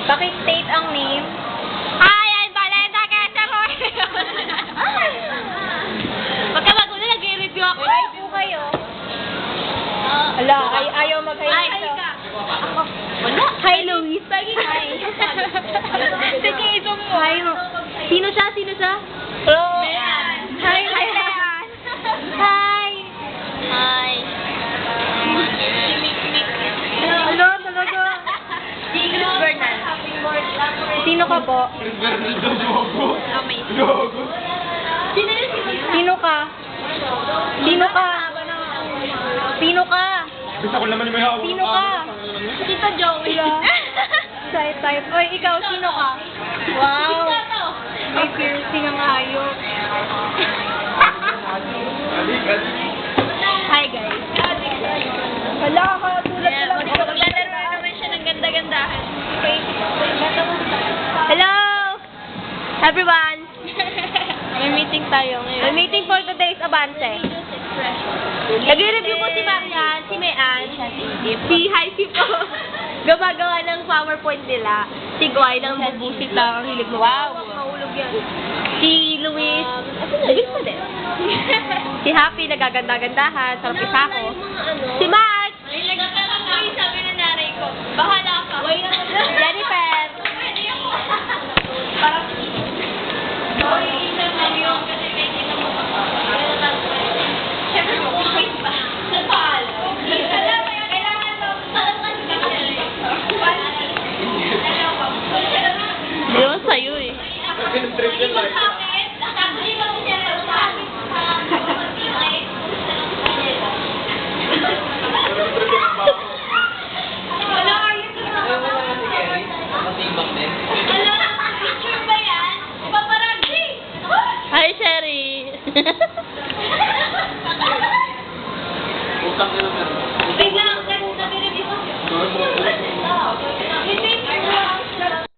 Paki-state ang name. Hi, I'm Valenta Quezon. Pagka magulo, nag-review ako. Hi po kayo. Ala, ayaw mag-hi dito. Ako. Wala. Hi, Luis. Hi. Sige, ito mo. Hi. Sino siya? Sino siya? Hello. Mean. Hi, Hi, Mean. Hi. Hi. Hello, talaga. Chris Bernal. Sino ka po? Amazing. Sino ka? Sino ka? Sino ka? Gusto ko naman may hawak. Sino ka? Tita Joey. Type. Oy, ikaw, sino ka? Wow. May piercing ang hayop. Hi, guys. Hala ka, tulad Yeah, ka lang. maglalaro naman siya ng ganda-gandahan. Hello! Everyone! May meeting tayo ngayon. Ang meeting for today's Abante. Nag-review po si Marian, si Mean, si Hycie po. Gumagawa ng PowerPoint nila. Si Guay ng bubusik lang ang hilig mo. Wow! Mahulog yan. Si Luis, Luis pa din. Si Happy, nagaganda-gandahan, sarap isa ko. Si Mark, Ay, sabi na nanay ko, bahala ka. Jennifer, Parang, isang lang yun kasi may kita mo pa. Siyempre, wait pa. Sa palo. Alam mo yan, kailangan to. hindi naman sa'yo eh. Hi, Sherry. Utang nila meron. Wait lang, nag-review ko.